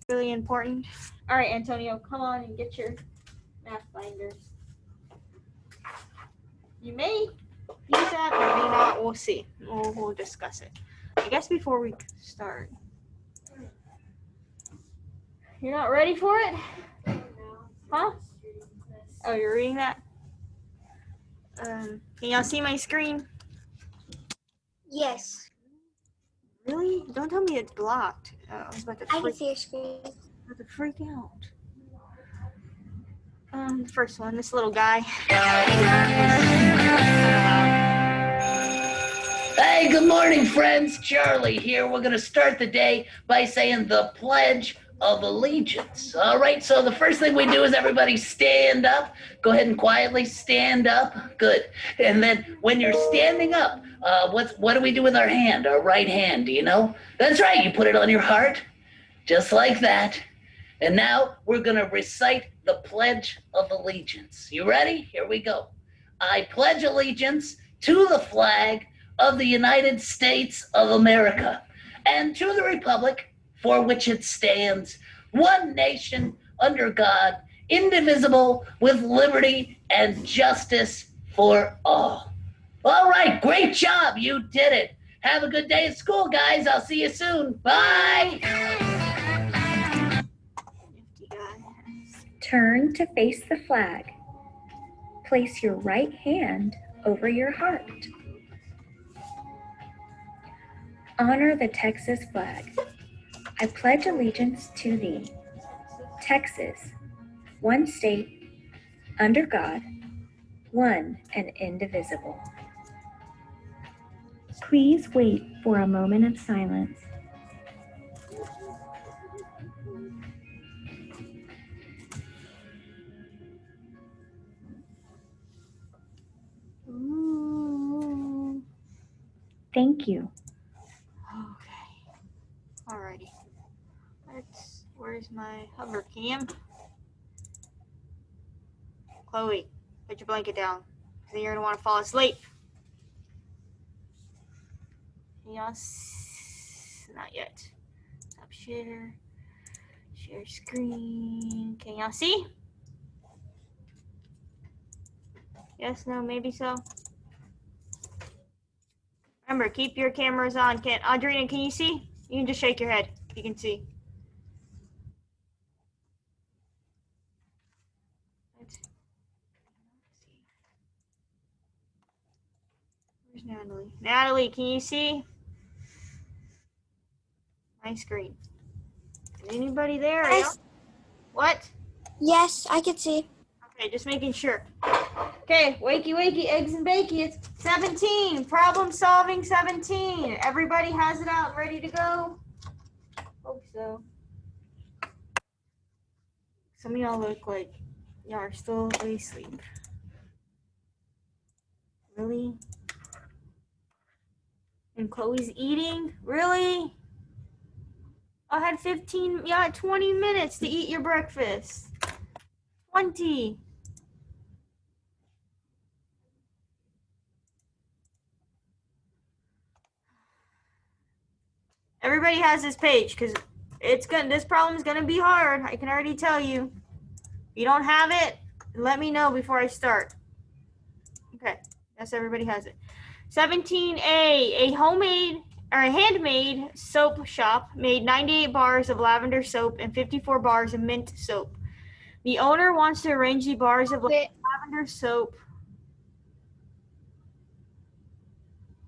really important. All right, Antonio, come on and get your math binders. You may use that or may not. We'll see. We'll discuss it. I guess before we start. You're not ready for it? Huh? Oh, you're reading that? Can y'all see my screen? Yes. Really? Don't tell me it's blocked. I was about to I can see your screen. freak out. The first one, this little guy. Hey, good morning, friends. Charlie here. We're going to start the day by saying the Pledge of Allegiance. All right, so the first thing we do is everybody stand up. Go ahead and quietly stand up. Good. And then when you're standing up, what do we do with our hand, our right hand? Do you know? That's right, you put it on your heart, just like that. And now we're going to recite the Pledge of Allegiance. You ready? Here we go. I pledge allegiance to the flag of the United States of America and to the republic for which it stands, one nation under God, indivisible, with liberty and justice for all. All right, great job. You did it. Have a good day at school, guys. I'll see you soon. Bye. Turn to face the flag. Place your right hand over your heart. Honor the Texas flag. I pledge allegiance to thee, Texas, one state, under God, one and indivisible. Please wait for a moment of silence. Ooh. Thank you. Okay. Alrighty. Where's my hover cam? Chloe, put your blanket down. Then you're gonna want to fall asleep. Yes. Not yet. Stop share. Share screen. Can y'all see? Yes, no, maybe so. Remember, keep your cameras on. Audrina, can you see? You can just shake your head if you can see. Where's Natalie? Natalie, can you see my screen? Is anybody there? Yes. What? Yes, I can see. Okay, just making sure. Okay, wakey, wakey, eggs and bakey. It's 17. Problem solving 17. Everybody has it out and ready to go? Hope so. Some of y'all look like y'all are still asleep. Really? And Chloe's eating? Really? I had 20 minutes to eat your breakfast. 20. Everybody has this page because this problem is gonna be hard. I can already tell you. If you don't have it, let me know before I start. Okay, yes, everybody has it. 17A, a handmade soap shop made 98 bars of lavender soap and 54 bars of mint soap. The owner wants to arrange the bars of lavender soap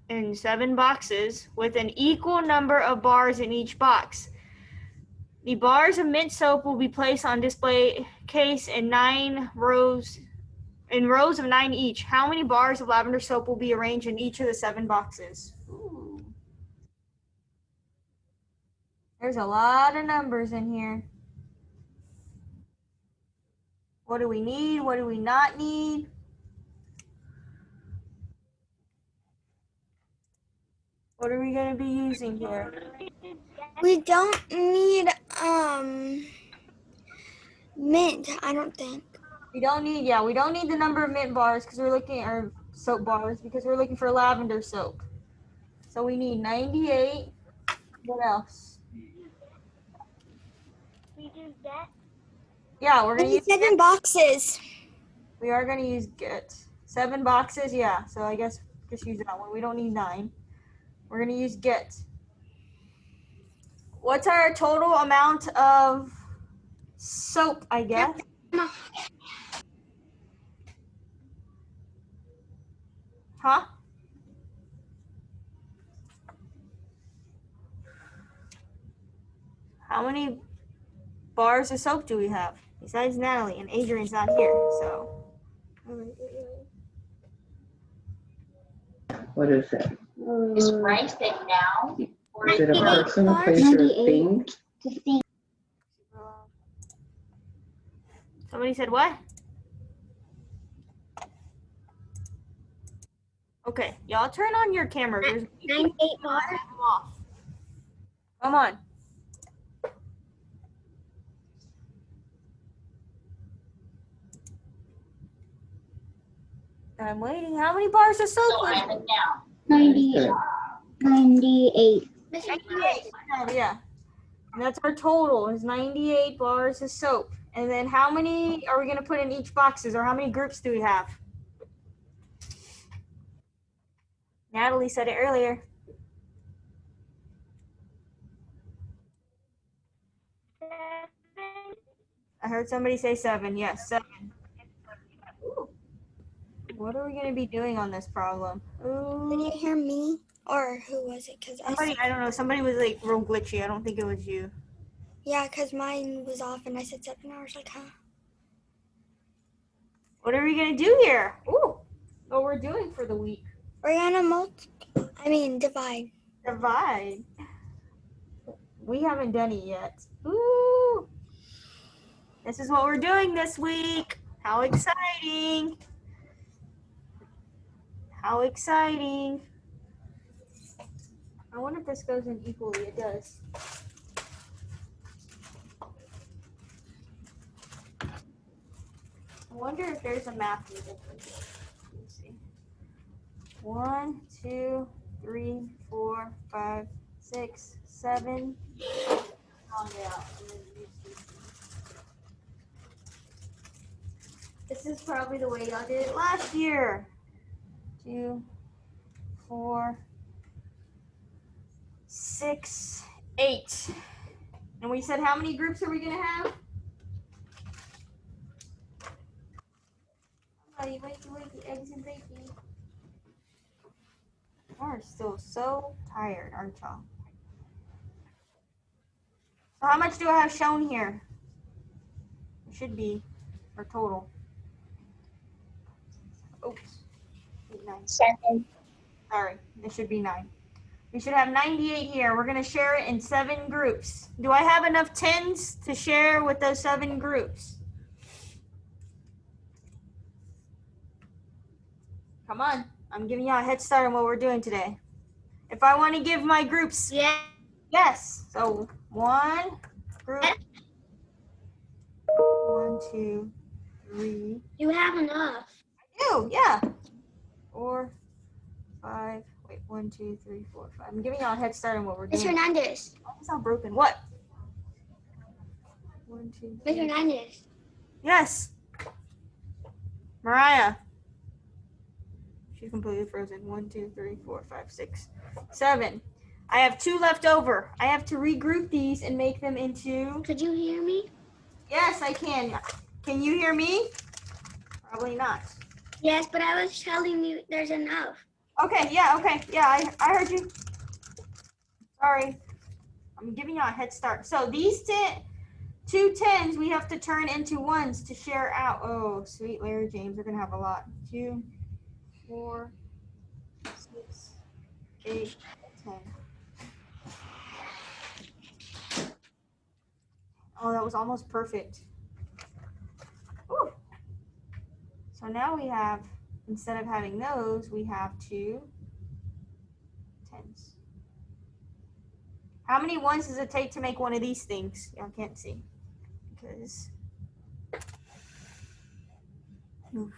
in 7 boxes with an equal number of bars in each box. The bars of mint soap will be placed on display case in rows of 9 each. How many bars of lavender soap will be arranged in each of the 7 boxes? Ooh. There's a lot of numbers in here. What do we need? What do we not need? What are we going to be using here? We don't need mint, I don't think. We don't need the number of mint bars because we're looking, or soap bars, because we're looking for lavender soap. So we need 98. What else? Yeah, we're gonna I need use 7 boxes. We are gonna use get 7 boxes, yeah. So I guess just use that one. We don't need 9. We're gonna use get. What's our total amount of soap, I guess? Huh? How many bars of soap do we have? Besides Natalie, and Adrian's not here, so. What is it? Is rice it now? Or Is it a it person, a place, or a thing? Somebody said what? Okay, y'all turn on your cameras. There's 98 bars. off. Come on. I'm waiting. How many bars of soap? so I'm it now. 98. 98. 98. Oh, yeah. And that's our total is 98 bars of soap. And then how many are we going to put in each boxes, or how many groups do we have? Natalie said it earlier. I heard somebody say 7. Yes, 7. Ooh. What are we going to be doing on this problem? Ooh. Did you hear me? Or who was it? Somebody, I don't know. Somebody was like real glitchy. I don't think it was you. Yeah, because mine was off and I said 7 hours. Like, huh? What are we going to do here? Ooh. What we're doing for the week. We're gonna divide. Divide. We haven't done it yet. Ooh. This is what we're doing this week. How exciting. How exciting. I wonder if this goes in equally. It does. I wonder if there's a math difference. Let's see. 1, 2, 3, 4, 5, 6, 7. This is probably the way y'all did it last year. 2, 4, 6, 8. And we said how many groups are we gonna have? Wakey, eggs and bacon. You are still so tired, aren't y'all? So how much do I have shown here? It should be our total. Oops. 8, 9. 7. Sorry, it should be 9. We should have 98 here. We're gonna share it in 7 groups. Do I have enough 10s to share with those 7 groups? Come on, I'm giving y'all a head start on what we're doing today. If I want to give my groups, yes. So 1 group, 1, 2, 3. You have enough. I do, yeah. 4, 5. Wait, 1, 2, 3, 4, 5. I'm giving y'all a head start on what we're Miss doing. Hernandez. It's not broken. What? 1, 2, 3. Miss Hernandez. Yes. Mariah. She's completely frozen. 1, 2, 3, 4, 5, 6, 7. I have 2 left over. I have to regroup these and make them into. Could you hear me? Yes, I can. Can you hear me? Probably not. Yes, but I was telling you there's enough. Okay, yeah, I heard you. Sorry. I'm giving you a head start. So these 2 10s we have to turn into 1s to share out. Oh, sweet Larry James, we're gonna have a lot. 2, 4, 6, 8, 10. Oh, that was almost perfect. Woo. So now we have, instead of having those, we have 2 10s. How many 1s does it take to make one of these things? Y'all can't see. Because move.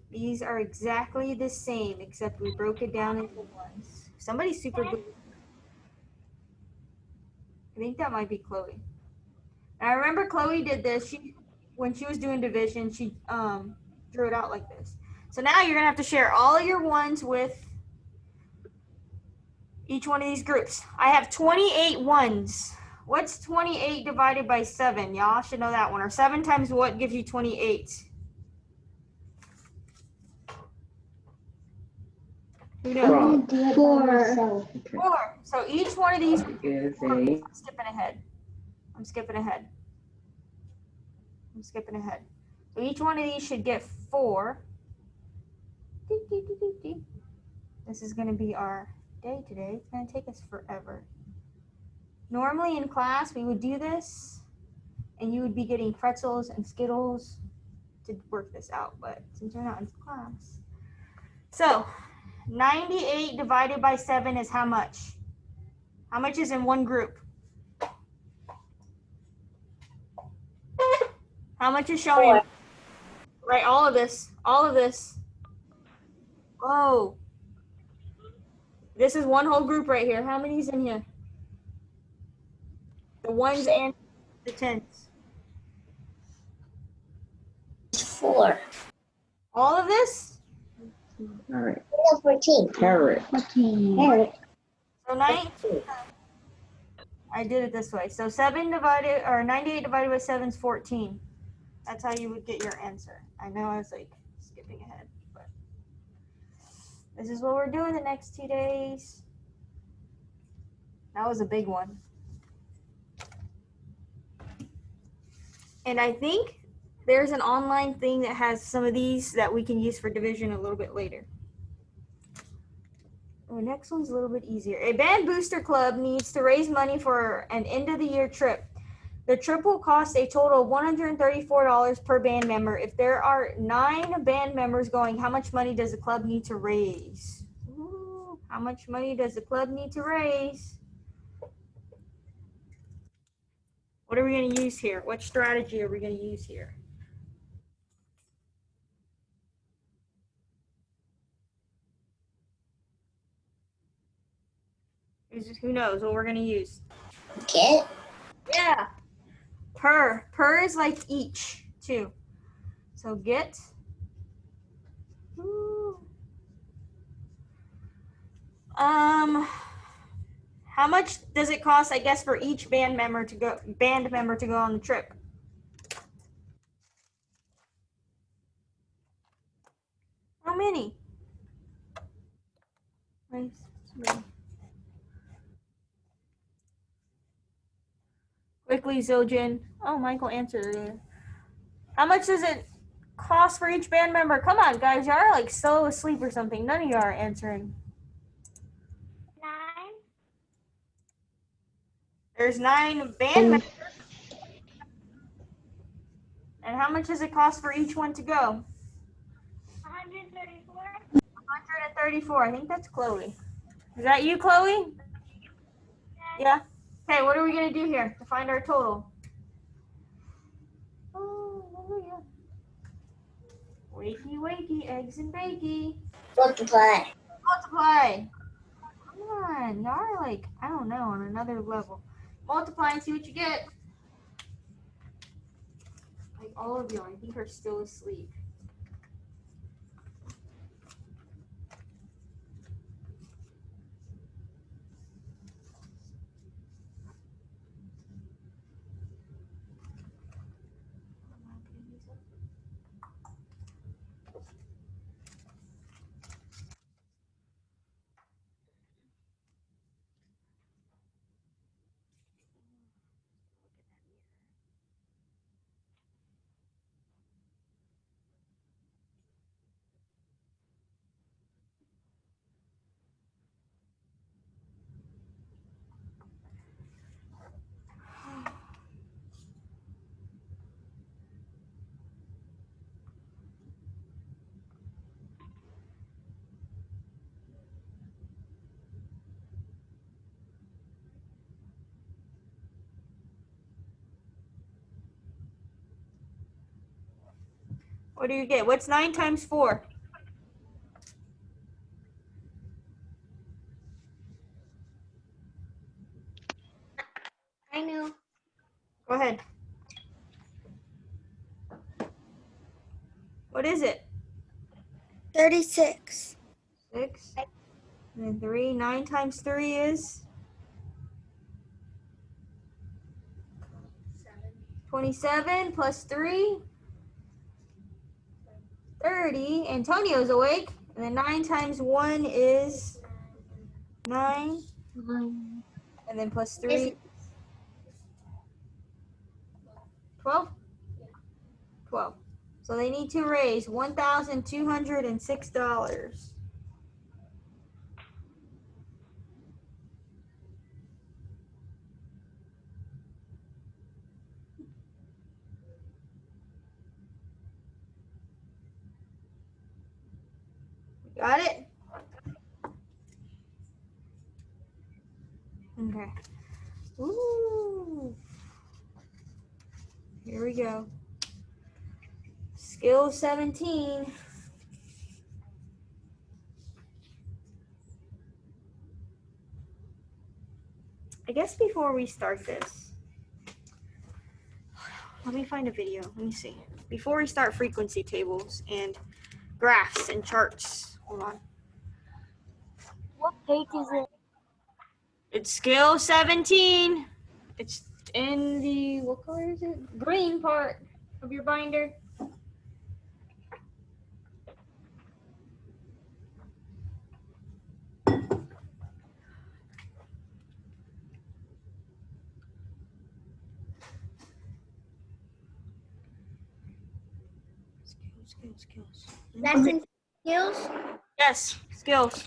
These are exactly the same, except we broke it down into 1s. Somebody's super good. I think that might be Chloe. And I remember Chloe did this. When she was doing division, she drew it out like this. So now you're gonna have to share all your ones with each one of these groups. I have 28 ones. What's 28 divided by 7? Y'all should know that one. Or 7 times what gives you 28? Who knows? 4. 4. So each one of these Is I'm skipping ahead. So each one of these should get 4. This is going to be our day today. It's going to take us forever. Normally in class, we would do this, and you would be getting pretzels and Skittles to work this out. But since you're not in class. So 98 divided by 7 is how much? How much is in one group? How much is showing? Right, all of this. Whoa. This is one whole group right here. How many's in here? The ones and the tens. 4. All of this? all right. 14. Carrot. So 19. I did it this way. So 98 divided by 7 is 14. That's how you would get your answer. I know I was like skipping ahead, but this is what we're doing the next 2 days. That was a big one. And I think there's an online thing that has some of these that we can use for division a little bit later. The next one's a little bit easier. A band booster club needs to raise money for an end of the year trip. The trip will cost a total of $134 per band member. If there are 9 band members going, how much money does the club need to raise? Ooh, how much money does the club need to raise? What are we going to use here? What strategy are we going to use here? Who knows what we're going to use? Get. Yeah. Per. Per is like each, too. So get. Ooh. How much does it cost, I guess, for each band member to go on the trip? How many? Quickly, Zildjian. Oh, Michael answered it. How much does it cost for each band member? Come on, guys. Y'all are like so asleep or something. None of you are answering. 9. There's 9 band members. And how much does it cost for each one to go? 134. 134. I think that's Chloe. Is that you, Chloe? Yeah. Okay, what are we going to do here to find our total? Oh, wakey, eggs and bakey. Multiply. Multiply. Come on, y'all are like, I don't know, on another level. Multiply and see what you get. Like all of you, I think, are still asleep. What do you get? What's 9 times 4? What is it? 36. 6. And then 3. 9 times 3 is? 27 plus 3. 30. Antonio's awake. And then 9 times 1 is 9. And then plus 3. 12? 12. So they need to raise $1,206. Got it? Okay. Ooh. Here we go. Skill 17. I guess before we start this, let me find a video. Let me see. Before we start frequency tables and graphs and charts. Hold on. What page is it? It's skill 17. It's in the, what color is it? Green part of your binder. Skills. That's in skills. Yes, skills.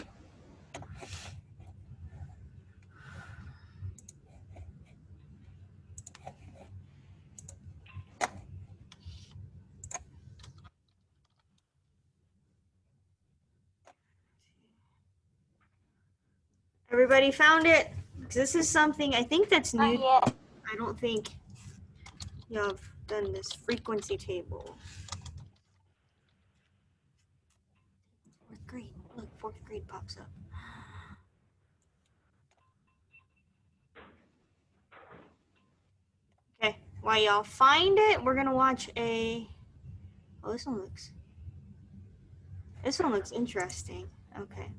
Everybody found it? 'Cause this is something I think that's new. I don't think you have done this frequency table. Fourth grade. Look, fourth grade pops up. Okay, while y'all find it, we're gonna watch a. Oh, this one looks interesting. Okay.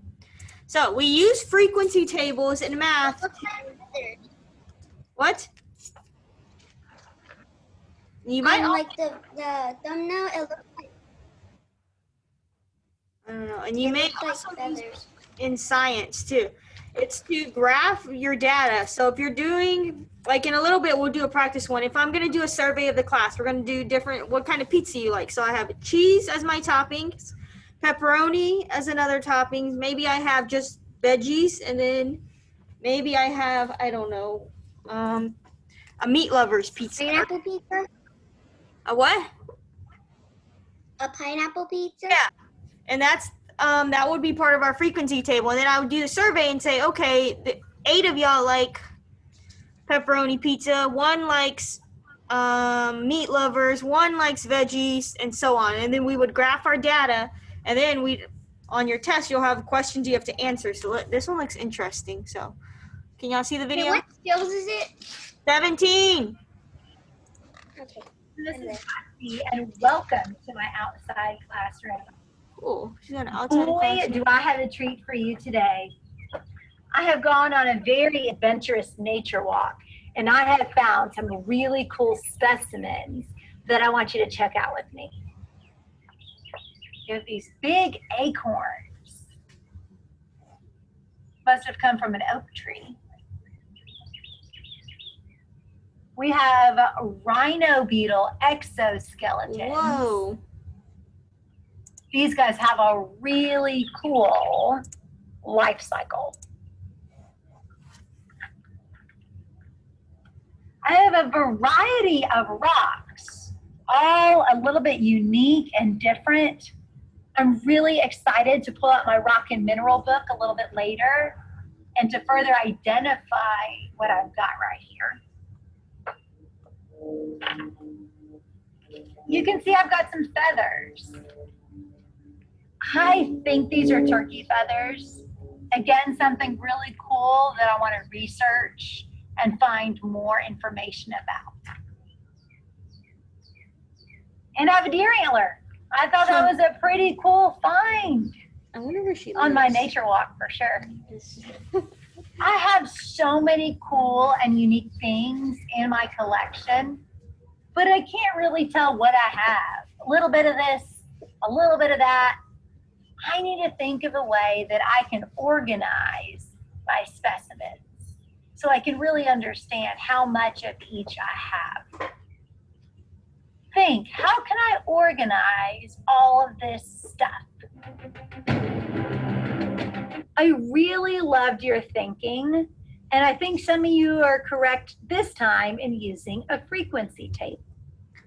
So we use frequency tables in math. What? You might Like the thumbnail, it looks like, I don't know, and you may also use feathers. in science too. It's to graph your data. So if you're doing, like in a little bit, we'll do a practice one. If I'm going to do a survey of the class, we're going to do different, what kind of pizza you like. So I have cheese as my toppings, pepperoni as another topping. Maybe I have just veggies, and then maybe I have, I don't know, a meat lover's pizza. Pineapple pizza? A what? A pineapple pizza? Yeah. And that's that would be part of our frequency table. And then I would do the survey and say, okay, 8 of y'all like pepperoni pizza, 1 likes meat lovers, 1 likes veggies, and so on. And then we would graph our data, and then on your test you'll have questions you have to answer. So this one looks interesting. So can y'all see the video? What skills is it? 17. Okay. This is Betsy, and welcome to my outside classroom. Cool. She's on outside Boy, classroom. do I have a treat for you today. I have gone on a very adventurous nature walk, and I have found some really cool specimens that I want you to check out with me. You have these big acorns. Must have come from an oak tree. We have rhino beetle exoskeletons. Whoa. These guys have a really cool life cycle. I have a variety of rocks, all a little bit unique and different. I'm really excited to pull out my rock and mineral book a little bit later and to further identify what I've got right here. You can see I've got some feathers. I think these are turkey feathers. Again, something really cool that I want to research and find more information about. And I have a deer antler. I thought that was a pretty cool find I wonder where she on my lives. nature walk for sure. I have so many cool and unique things in my collection, but I can't really tell what I have. A little bit of this, a little bit of that. I need to think of a way that I can organize my specimens so I can really understand how much of each I have. Think, how can I organize all of this stuff? I really loved your thinking, and I think some of you are correct this time in using a frequency table.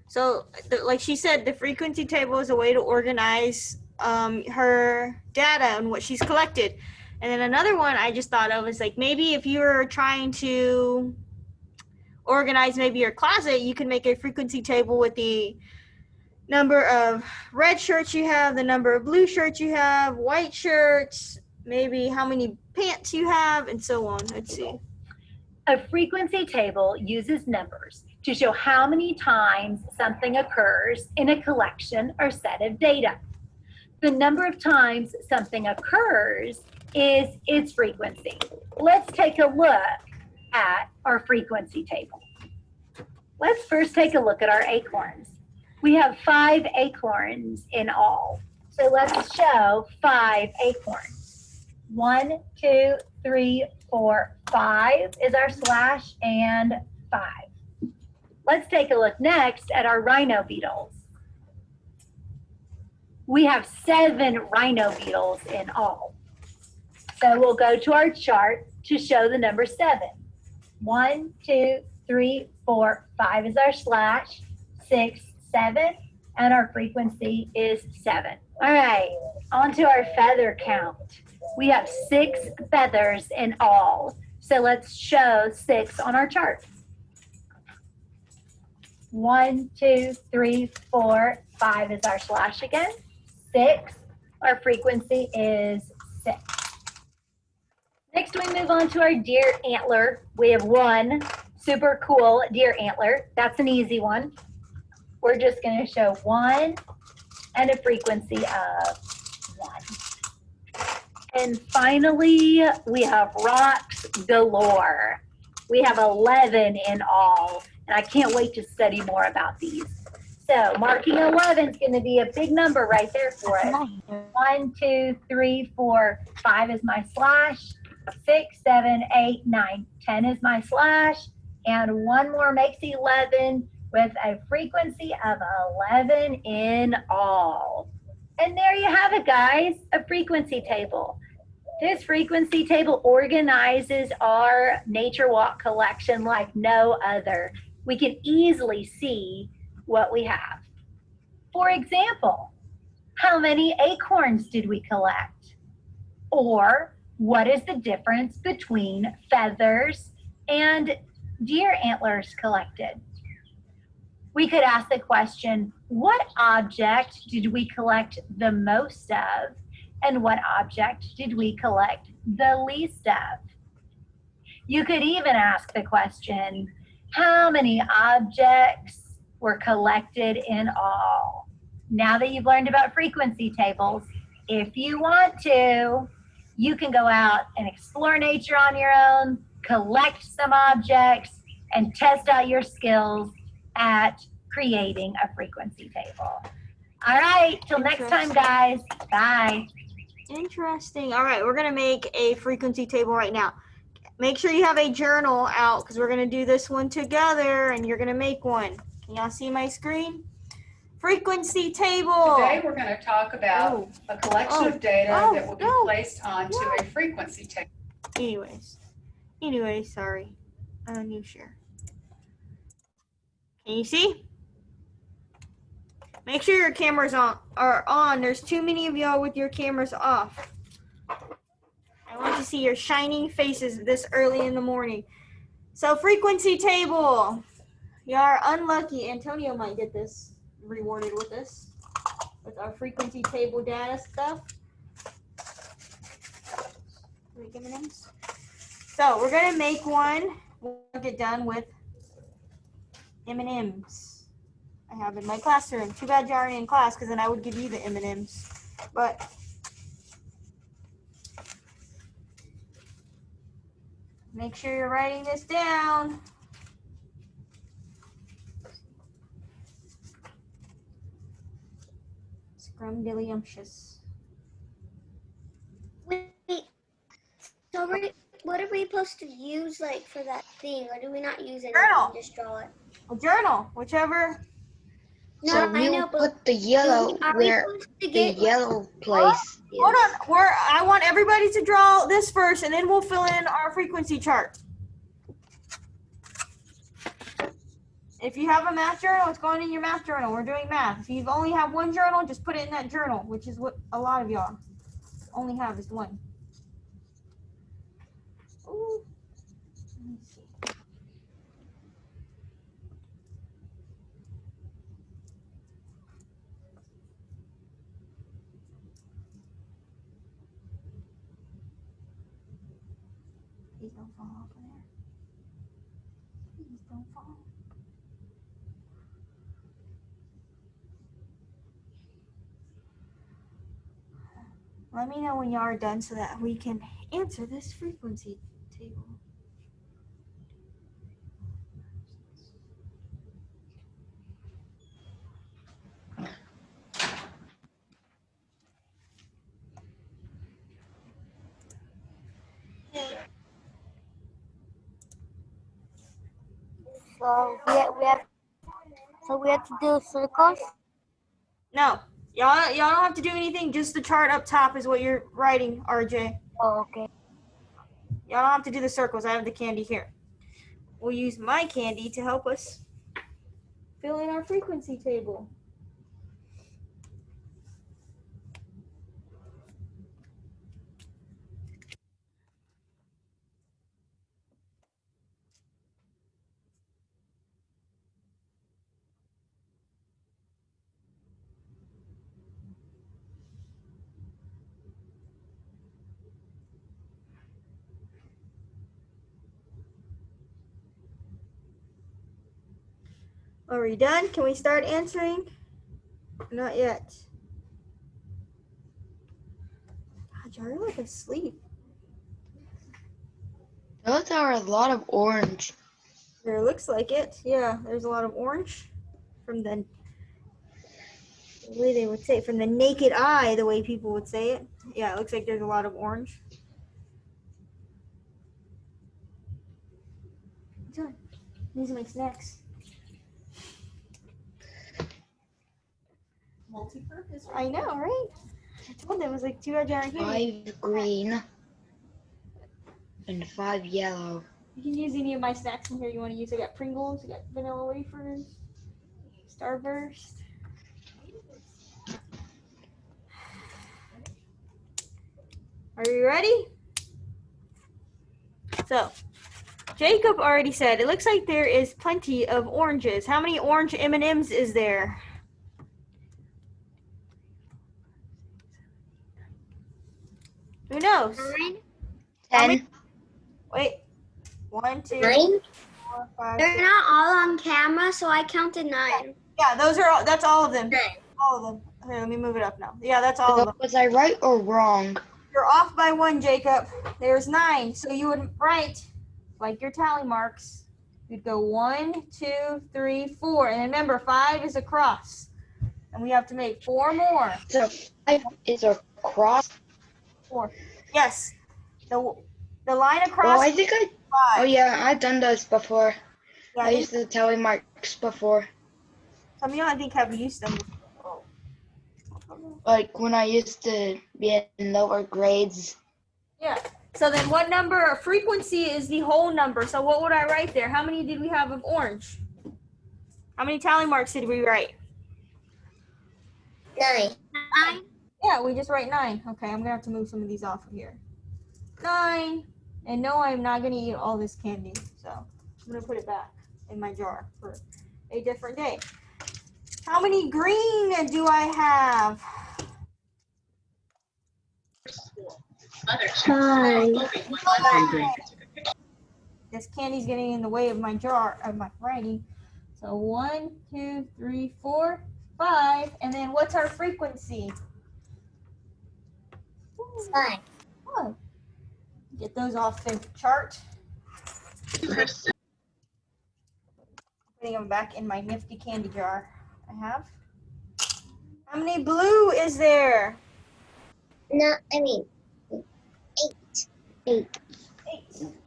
So, like she said, the frequency table is a way to organize her data and what she's collected. And then another one I just thought of is like maybe if you're trying to organize maybe your closet, you can make a frequency table with the number of red shirts you have, the number of blue shirts you have, white shirts, maybe how many pants you have, and so on. Let's see. A frequency table uses numbers to show how many times something occurs in a collection or set of data. The number of times something occurs is its frequency. Let's take a look at our frequency table. Let's first take a look at our acorns. We have 5 acorns in all. So let's show 5 acorns. 1, 2, 3, 4, 5 is our slash, and 5. Let's take a look next at our rhino beetles. We have 7 rhino beetles in all. So we'll go to our chart to show the number 7. 1, 2, 3, 4, 5 is our slash, 6, 7, and our frequency is 7. All right, on to our feather count. We have 6 feathers in all. So let's show 6 on our chart. 1, 2, 3, 4, 5 is our slash again. 6, our frequency is 6. Next, we move on to our deer antler. We have 1 super cool deer antler. That's an easy one. We're just going to show 1 and a frequency of 1. And finally, we have rocks galore. We have 11 in all, and I can't wait to study more about these. So marking 11 is going to be a big number right there for us. 1, 2, 3, 4, 5 is my slash. 6, 7, 8, 9, 10 is my slash. And 1 more makes 11 with a frequency of 11 in all. And there you have it, guys, a frequency table. This frequency table organizes our Nature Walk collection like no other. We can easily see what we have. For example, how many acorns did we collect? Or what is the difference between feathers and deer antlers collected? We could ask the question, what object did we collect the most of? And what object did we collect the least of? You could even ask the question, how many objects were collected in all? Now that you've learned about frequency tables, if you want to, you can go out and explore nature on your own, collect some objects, and test out your skills at creating a frequency table. All right, till next time, guys. Bye. Interesting. All right, we're going to make a frequency table right now. Make sure you have a journal out because we're going to do this one together and you're going to make one. Can y'all see my screen? Frequency table. Today we're going to talk about a collection of data that will be placed onto a frequency table. Anyways, sorry. New share. Can you see? Make sure your cameras are on. There's too many of y'all with your cameras off. I want to see your shining faces this early in the morning. So frequency table. You are unlucky. Antonio might get this rewarded with this. With our frequency table data stuff. So we're going to make one. We'll get done with M&Ms. I have in my classroom. Too bad you aren't in class, because then I would give you the M&Ms. But make sure you're writing this down. Scrumdiddlyumptious. Wait. So what are we supposed to use like for that thing, or do we not use anything? Journal. Just draw it. A journal, whichever. No, So I we know, will but put the yellow are we where supposed to the get yellow place Hold is. on. I want everybody to draw this first, and then we'll fill in our frequency chart. If you have a math journal, it's going in your math journal. We're doing math. If you only have one journal, just put it in that journal, which is what a lot of y'all only have is one. Ooh. Let me see. Please don't fall off of there. Please don't fall. Let me know when y'all are done so that we can answer this frequency table. So we have to do circles. No, y'all don't have to do anything. Just the chart up top is what you're writing, RJ. Oh, okay. Y'all don't have to do the circles. I have the candy here. We'll use my candy to help us fill in our frequency table. Are we done? Can we start answering? Not yet. God, you're like asleep. Those are a lot of orange. There looks like it. Yeah, there's a lot of orange from the way they would say it, from the naked eye, the way people would say it. Yeah, it looks like there's a lot of orange. What's on? These are my snacks. Multi-purpose. I know, right? I told them it was like 2 giant candy. 5 green and 5 yellow. You can use any of my snacks in here you want to use. I got Pringles, I got vanilla wafers, Starburst. Are you ready? So, Jacob already said, it looks like there is plenty of oranges. How many orange M&Ms is there? Who knows? 9. How many- 10. Wait. 1, 2, 9. 4, 5, They're 6. not all on camera, so I counted 9. Yeah, that's all of them. 9. All of them. Here, let me move it up now. Yeah, that's all of them. Was I right or wrong? You're off by 1, Jacob. There's 9. So you would write like your tally marks. You'd go 1, 2, 3, 4. And remember, 5 is a cross. And we have to make 4 more. So 5 is a cross. 4. Yes. The line across Well, I think 5. oh yeah, I've done those before. Yeah, I used the tally marks before. some of you I think have used them before. Like when I used to be in lower grades. Yeah. So then what number of frequency is the whole number? So what would I write there? How many did we have of orange? How many tally marks did we write? 9. Yeah, we just write 9. Okay, I'm gonna have to move some of these off of here. 9. And no, I'm not gonna eat all this candy. So I'm gonna put it back in my jar for a different day. How many green do I have? 5. This candy's getting in the way of my jar, of my writing. So 1, 2, 3, 4, 5. And then what's our frequency? 5. 5. Get those off the chart. Putting them back in my nifty candy jar. I have. How many blue is there? No, I mean 8.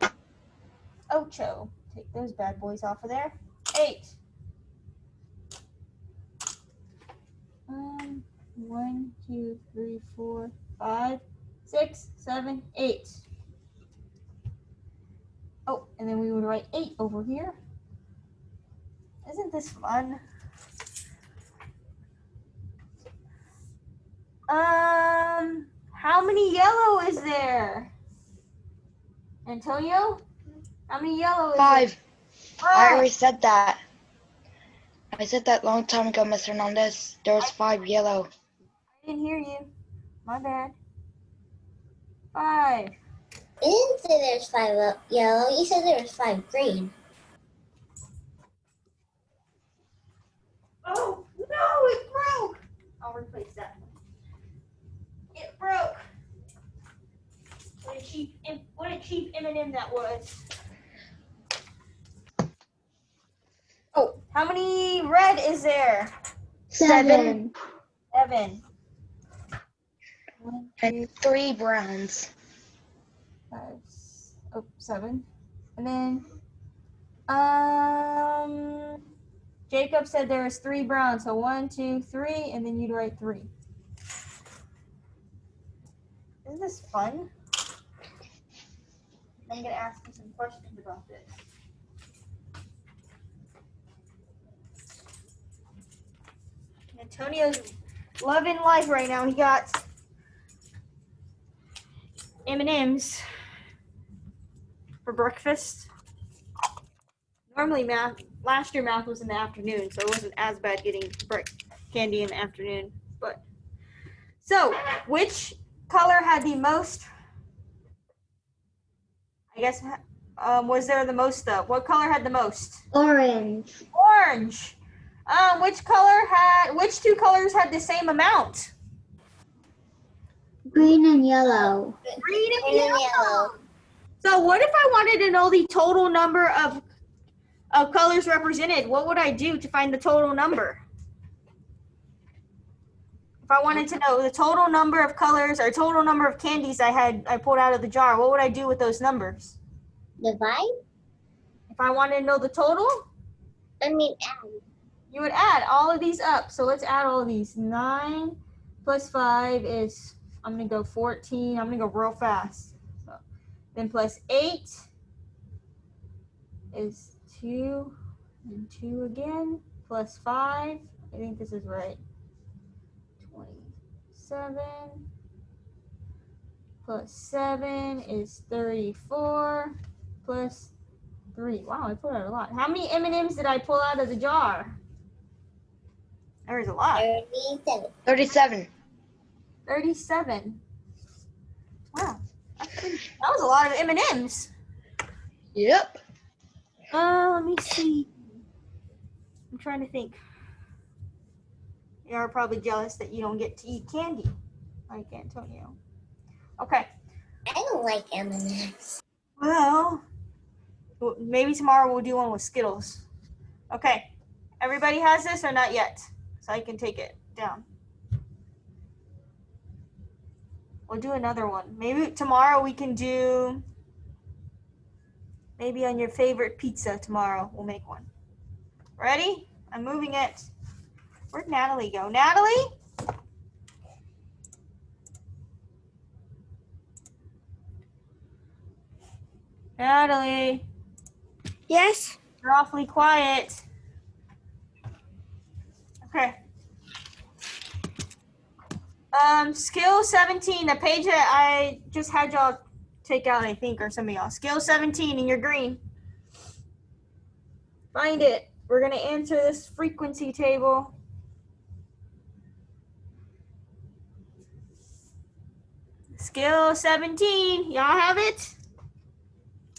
8. Ocho. Take those bad boys off of there. 8. 1, 2, 3, 4, 5, 6, 7, 8. Oh, and then we would write 8 over here. Isn't this fun? How many yellow is there? Antonio? How many yellow is 5. there? I already said that. I said that long time ago, Mr. Hernandez. There was 5 yellow. I didn't hear you. My bad. 5. You didn't say there's 5 yellow. You said there was 5 green. Oh, no, it broke. I'll replace that. It broke. What a cheap M&M that was. Oh, how many red is there? 7. 7. 1, 2, And 3 browns. 5, 7. And then, Jacob said there was 3 browns. So 1, 2, 3, and then you'd write 3. Isn't this fun? I'm gonna ask you some questions about this. Antonio's loving life right now. He got M&Ms for breakfast. Normally last year math was in the afternoon, so it wasn't as bad getting candy in the afternoon. But so, which color had the most? I guess was there the most of? What color had the most? Orange. Orange. Which 2 colors had the same amount? Green and yellow. Green and yellow. So what if I wanted to know the total number of colors represented? What would I do to find the total number? If I wanted to know the total number of colors or total number of candies I pulled out of the jar, what would I do with those numbers? Divide? If I wanted to know the total, I mean add. you would add all of these up. So let's add all of these. 9 plus 5 is, I'm going to go 14. I'm going to go real fast. So, then plus 8 is 2 and 2 again. Plus 5, I think this is right. 27 plus 7 is 34 plus 3. Wow, I pulled out a lot. How many M&Ms did I pull out of the jar? There was a lot. 37. 37. 37. Wow. That was a lot of M&Ms. Yep. Let me see. I'm trying to think. You're probably jealous that you don't get to eat candy like Antonio. Okay. I don't like M&Ms. Well, maybe tomorrow we'll do one with Skittles. Okay. Everybody has this or not yet? So I can take it down. We'll do another one. Maybe tomorrow we can do, maybe on your favorite pizza tomorrow, we'll make one. Ready? I'm moving it. Where'd Natalie go? Natalie? Natalie, Yes. you're awfully quiet. Okay. Skill 17, the page that I just had y'all take out, I think, or some of y'all. Skill 17 in your green. Find it. We're going to answer this frequency table. Skill 17. Y'all have it?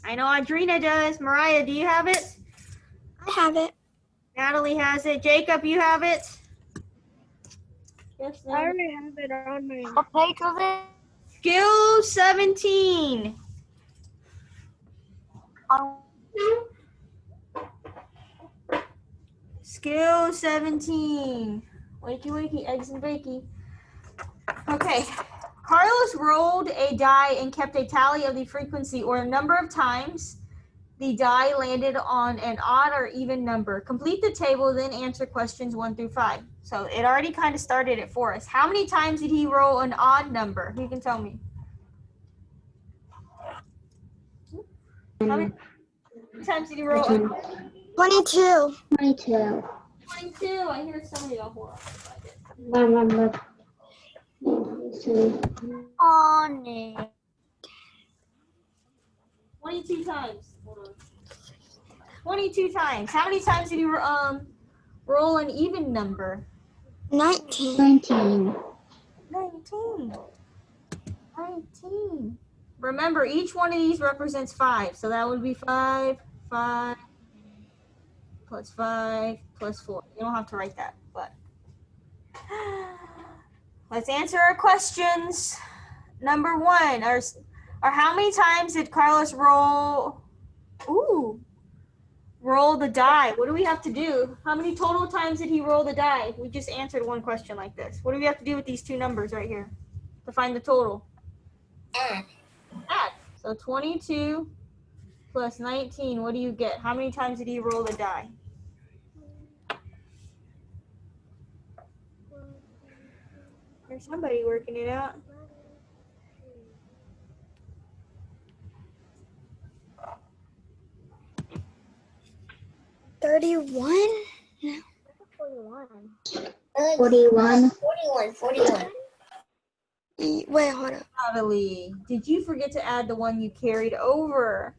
I know Audrina does. Mariah, do you have it? I have it. Natalie has it. Jacob, you have it? Yes, no. I already have it on my. What page was it? Skill 17. Skill 17. Wakey, wakey, eggs and bakey. Okay. Carlos rolled a die and kept a tally of the frequency or the number of times the die landed on an odd or even number. Complete the table, then answer questions 1 through 5. So it already kind of started it for us. How many times did he roll an odd number? Who can tell me? How many times did he roll? 22. 22. 22. I hear somebody else. Hold on. On it. 22 times. Hold on. 22 times. How many times did he roll an even number? 19. 19. 19. 19. Remember, each one of these represents 5. So that would be 5, 5, plus 5, plus 4. You don't have to write that, but. Let's answer our questions. Number 1, or how many times did Carlos roll the die? What do we have to do? How many total times did he roll the die? We just answered one question like this. What do we have to do with these two numbers right here to find the total? Add. So 22 plus 19, what do you get? How many times did he roll the die? There's somebody working it out. $31? 41. 41. Wait, hold up. Natalie, did you forget to add the one you carried over?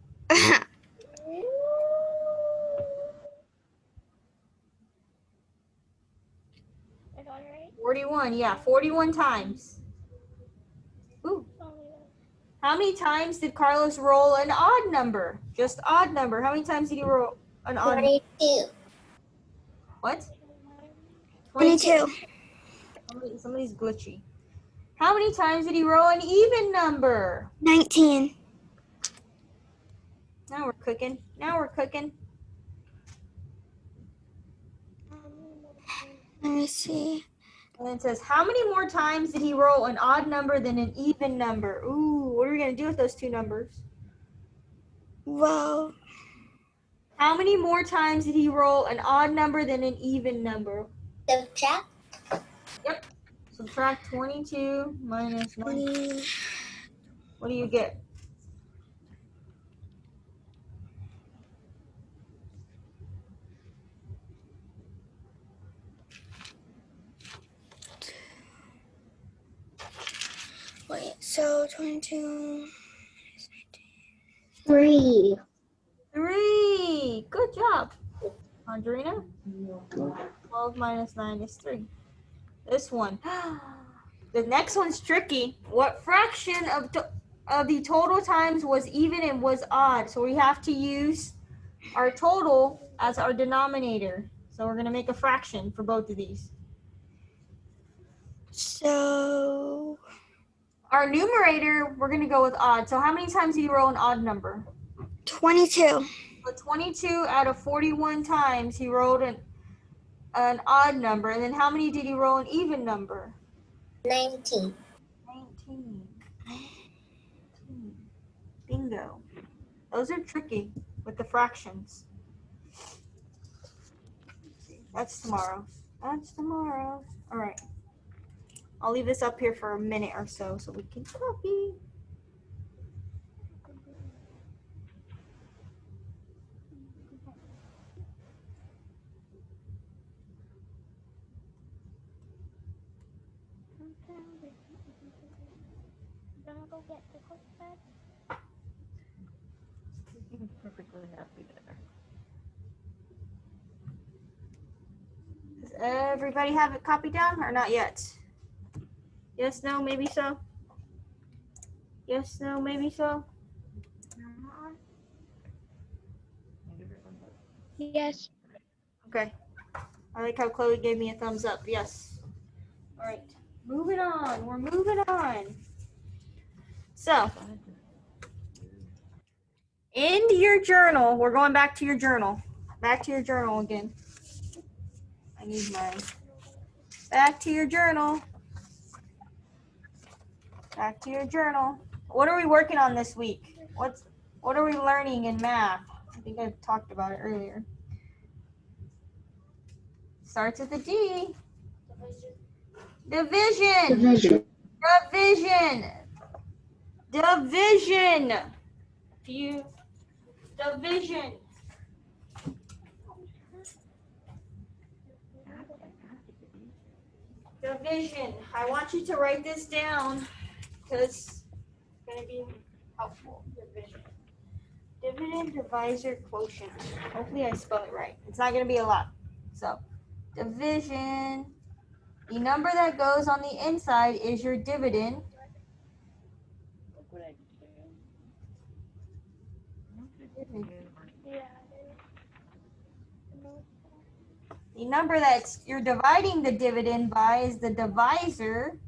41, yeah, 41 times. Ooh. How many times did Carlos roll an odd number? Just odd number. How many times did he roll an odd number? 22. What? 22. Somebody's glitchy. How many times did he roll an even number? 19. Now we're cooking. Now we're cooking. Let me see. And then it says, how many more times did he roll an odd number than an even number? Ooh, what are we going to do with those two numbers? Well, How many more times did he roll an odd number than an even number? Subtract. Yep. Subtract 22 minus 9. 20. What do you get? Wait, so 22. 3. 3. Good job, Andrina. 12 minus 9 is 3. This one. The next one's tricky. What fraction of the total times was even and was odd? So we have to use our total as our denominator. So we're going to make a fraction for both of these. So Our numerator, we're going to go with odd. So how many times do you roll an odd number? 22. So 22 out of 41 times he rolled an odd number. And then how many did he roll an even number? 19. 19. Bingo. Those are tricky with the fractions. That's tomorrow. That's tomorrow. All right. I'll leave this up here for a minute or so we can copy. Perfectly happy there. Does everybody have it copied down or not yet? Yes, no, maybe so. Yes, no, maybe so. Yes. Okay. I like how Chloe gave me a thumbs up. Yes. All right. Moving on. We're moving on. So, in your journal, we're going back to your journal. Back to your journal again. I need mine. Back to your journal. Back to your journal. What are we working on this week? What are we learning in math? I think I talked about it earlier. Starts with a D. Division. Division. Division. Division. Division. Division. I want you to write this down because it's going to be helpful. Division. Dividend, divisor, quotient. Hopefully I spell it right. It's not going to be a lot. So, division. The number that goes on the inside is your dividend. The number that you're dividing the dividend by is the divisor.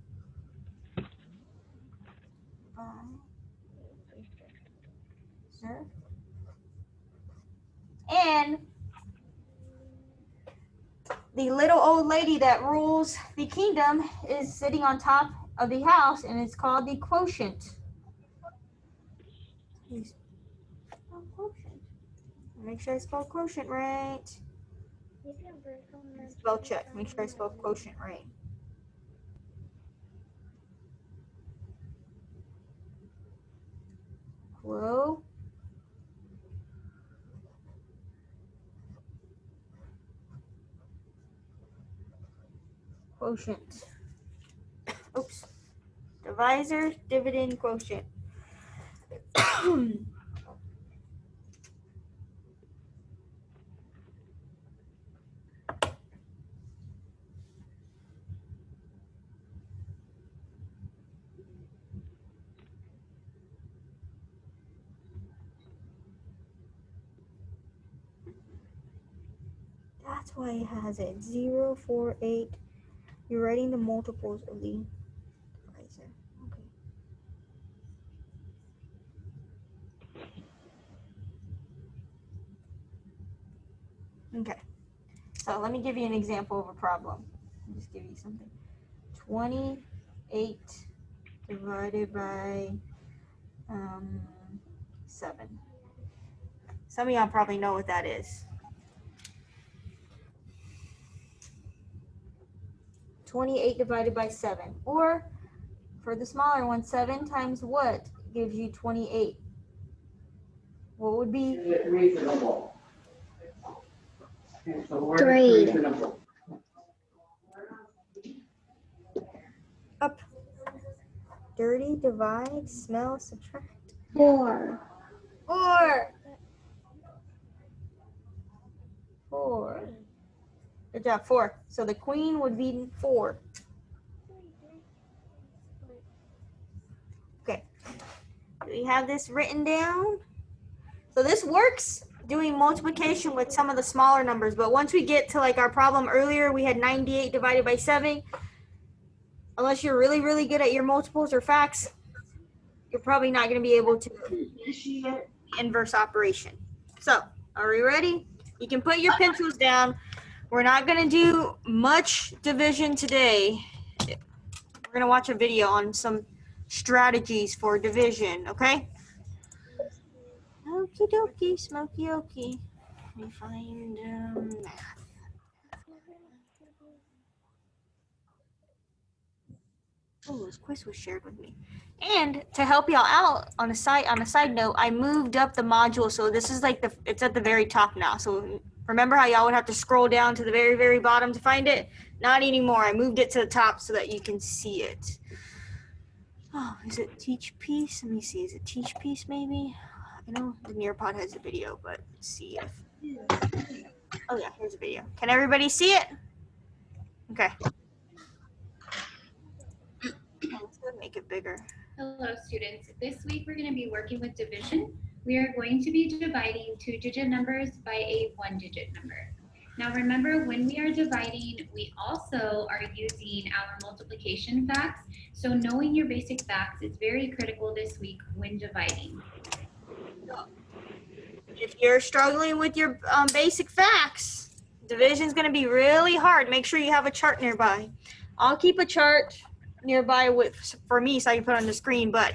And the little old lady that rules the kingdom is sitting on top of the house, and it's called the quotient. Make sure I spell quotient right. Spell check. Make sure I spell quotient right. Quo. Quotient. Oops. Divisor, dividend, quotient. That's why it has it. 0, 4, 8. You're writing the multiples of the divisor. Okay. Okay. So let me give you an example of a problem. I'll just give you something. 28 divided by 7. Some of y'all probably know what that is. 28 divided by 7. Or, for the smaller one, 7 times what gives you 28? What would be? Reasonable. 3. Up. Dirty, divide, smell, subtract. 4. 4. 4. Good job, 4. So the queen would be 4. Okay. Do we have this written down? So this works doing multiplication with some of the smaller numbers, but once we get to like our problem earlier, we had 98 divided by 7. Unless you're really, really good at your multiples or facts, you're probably not going to be able to initiate inverse operation. So, are we ready? You can put your pencils down. We're not going to do much division today. We're going to watch a video on some strategies for division, okay? Okie dokie, smoky okie. Let me find math. Oh, this quiz was shared with me. And to help y'all out on a side note, I moved up the module, so this is like it's at the very top now. So remember how y'all would have to scroll down to the very, very bottom to find it? Not anymore. I moved it to the top so that you can see it. Oh, is it Teach Piece? Let me see. Is it Teach Piece maybe? I know the Nearpod has a video, but let's see if. Oh yeah, here's a video. Can everybody see it? Okay. Let's go make it bigger. Hello students, this week we're going to be working with division. We are going to be dividing 2-digit numbers by a 1-digit number. Now remember, when we are dividing, we also are using our multiplication facts. So knowing your basic facts is very critical this week when dividing. If you're struggling with your basic facts, division is going to be really hard. Make sure you have a chart nearby. I'll keep a chart nearby for me so I can put it on the screen, but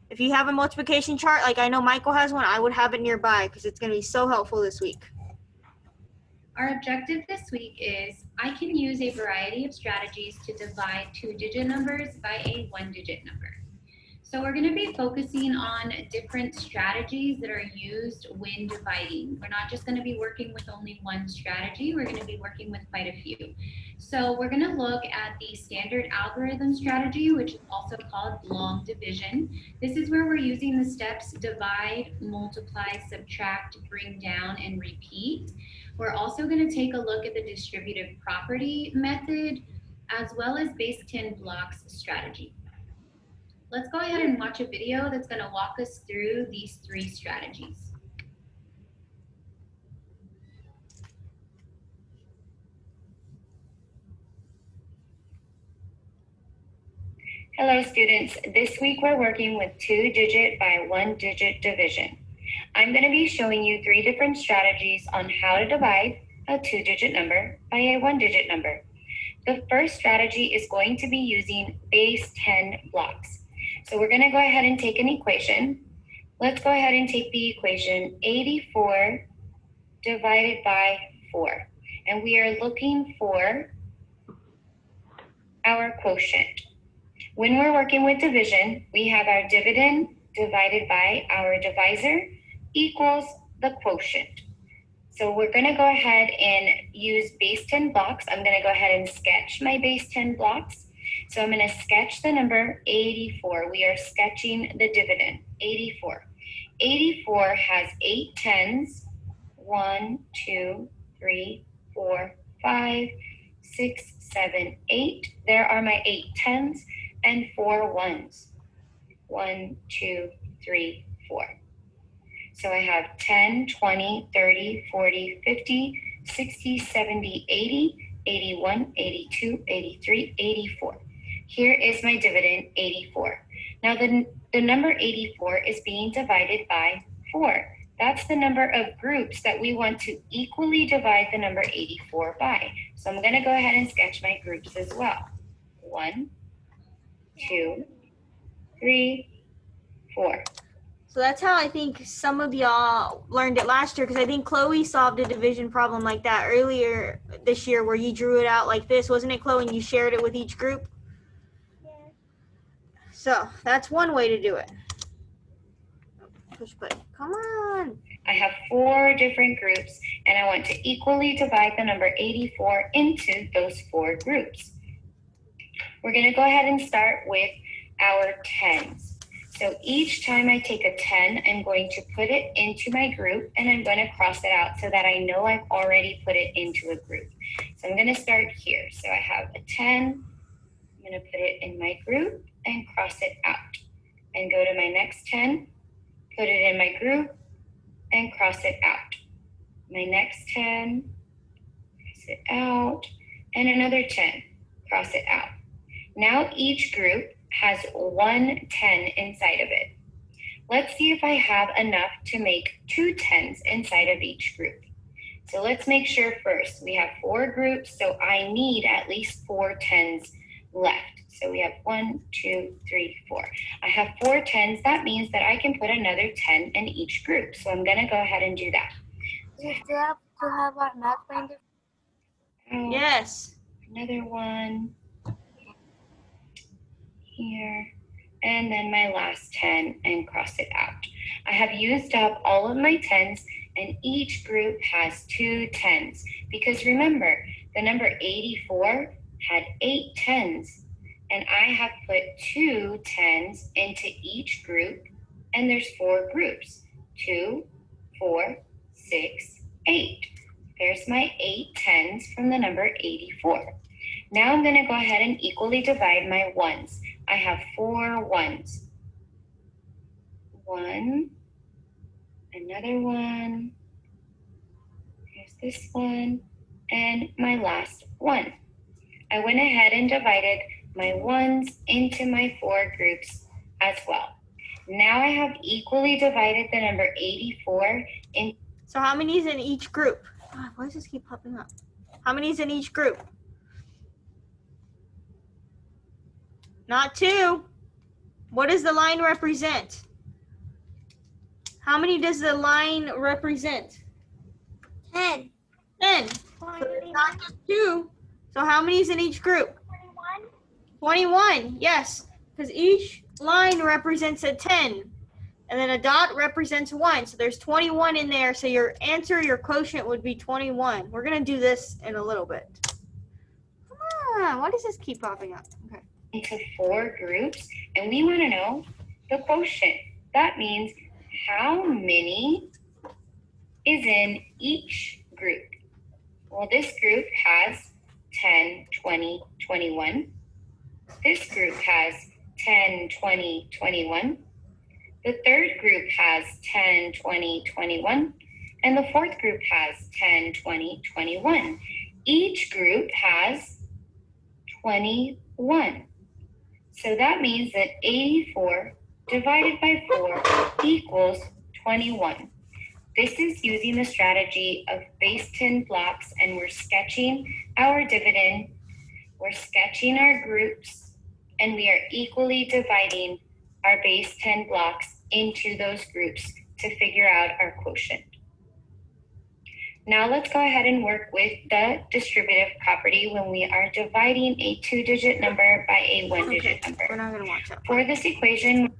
if you have a multiplication chart, like I know Michael has one, I would have it nearby because it's going to be so helpful this week. Our objective this week is I can use a variety of strategies to divide 2-digit numbers by a 1-digit number. So we're going to be focusing on different strategies that are used when dividing. We're not just going to be working with only one strategy, we're going to be working with quite a few. So we're going to look at the standard algorithm strategy, which is also called long division. This is where we're using the steps divide, multiply, subtract, bring down, and repeat. We're also going to take a look at the distributive property method, as well as base 10 blocks strategy. Let's go ahead and watch a video that's going to walk us through these 3 strategies. Hello students, this week we're working with 2-digit by 1-digit division. I'm going to be showing you 3 different strategies on how to divide a 2-digit number by a 1-digit number. The first strategy is going to be using base 10 blocks. So we're going to go ahead and take an equation. Let's go ahead and take the equation 84 divided by 4. And we are looking for our quotient. When we're working with division, we have our dividend divided by our divisor equals the quotient. So we're going to go ahead and use base 10 blocks. I'm going to go ahead and sketch my base 10 blocks. So I'm going to sketch the number 84. We are sketching the dividend, 84. 84 has 8 tens, 1, 2, 3, 4, 5, 6, 7, 8. There are my 8 tens and 4 ones. 1, 2, 3, 4. So I have 10, 20, 30, 40, 50, 60, 70, 80, 81, 82, 83, 84. Here is my dividend, 84. Now the number 84 is being divided by 4. That's the number of groups that we want to equally divide the number 84 by. So I'm going to go ahead and sketch my groups as well. 1, 2, 3, 4. So that's how I think some of y'all learned it last year, because I think Chloe solved a division problem like that earlier this year where you drew it out like this, wasn't it, Chloe? And you shared it with each group? Yeah. So that's one way to do it. Push button. Come on. I have 4 different groups, and I want to equally divide the number 84 into those 4 groups. We're going to go ahead and start with our tens. So each time I take a 10, I'm going to put it into my group, and I'm going to cross it out so that I know I've already put it into a group. So I'm going to start here. So I have a 10. I'm going to put it in my group and cross it out. And go to my next 10, put it in my group, and cross it out. My next 10, cross it out, and another 10, cross it out. Now each group has 1 10 inside of it. Let's see if I have enough to make 2 10s inside of each group. So let's make sure first. We have 4 groups, so I need at least 4 10s left. So we have 1, 2, 3, 4. I have 4 10s. That means that I can put another 10 in each group. So I'm going to go ahead and do that. We still have to have our math binder. Yes. Another one here, and then my last 10 and cross it out. I have used up all of my 10s, and each group has 2 10s, because remember, the number 84 had 8 10s, and I have put 2 10s into each group, and there's 4 groups, 2, 4, 6, 8. There's my 8 10s from the number 84. Now I'm going to go ahead and equally divide my ones. I have 4 ones. 1, another 1, here's this one, and my last one. I went ahead and divided my ones into my 4 groups as well. Now I have equally divided the number 84 in. So how many is in each group? God, why does this keep popping up? How many is in each group? Not 2. What does the line represent? How many does the line represent? 10. 10. So it's not just 2. So how many is in each group? 21, yes. Because each line represents a 10. And then a dot represents 1. So there's 21 in there. So your answer, your quotient would be 21. We're going to do this in a little bit. Come on. Why does this keep popping up? Okay. Into 4 groups, and we want to know the quotient. That means how many is in each group. Well, this group has 10, 20, 21. This group has 10, 20, 21. The third group has 10, 20, 21. And the fourth group has 10, 20, 21. Each group has 21. So that means that 84 divided by 4 equals 21. This is using the strategy of base 10 blocks, and we're sketching our dividend, we're sketching our groups, and we are equally dividing our base 10 blocks into those groups to figure out our quotient. Now let's go ahead and work with the distributive property when we are dividing a 2-digit number by a 1-digit number. We're not going to watch that part. For this equation,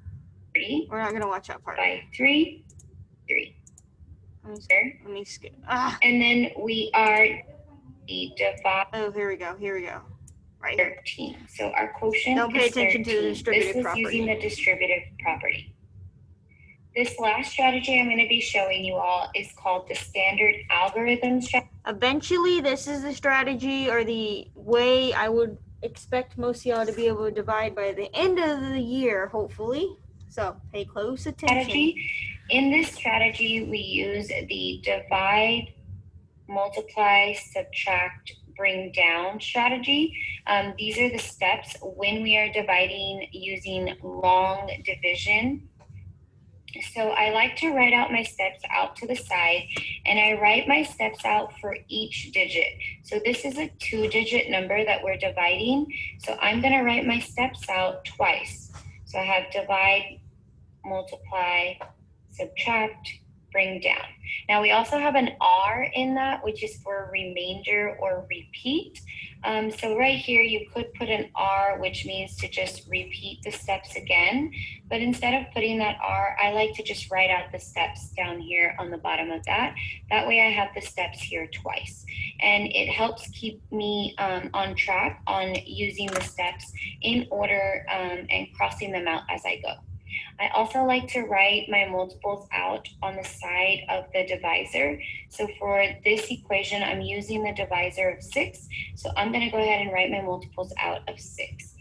3 We're not going to watch that part. by 3, 3. Let me skip. Ah. And then we are the divide Oh, here we go. Here we go. Right here. 13. So our quotient Don't pay is attention to the 13. distributive This is property. using the distributive property. This last strategy I'm going to be showing you all is called the standard algorithm strategy. Eventually, this is the strategy or the way I would expect most of y'all to be able to divide by the end of the year, hopefully. So pay close attention. In this strategy, we use the divide, multiply, subtract, bring down strategy. These are the steps when we are dividing using long division. So I like to write out my steps out to the side, and I write my steps out for each digit. So this is a 2-digit number that we're dividing. So I'm going to write my steps out twice. So I have divide, multiply, subtract, bring down. Now we also have an R in that, which is for remainder or repeat. So right here, you could put an R, which means to just repeat the steps again. But instead of putting that R, I like to just write out the steps down here on the bottom of that. That way I have the steps here twice. And it helps keep me on track on using the steps in order and crossing them out as I go. I also like to write my multiples out on the side of the divisor. So for this equation, I'm using the divisor of 6. So I'm going to go ahead and write my multiples out of 6.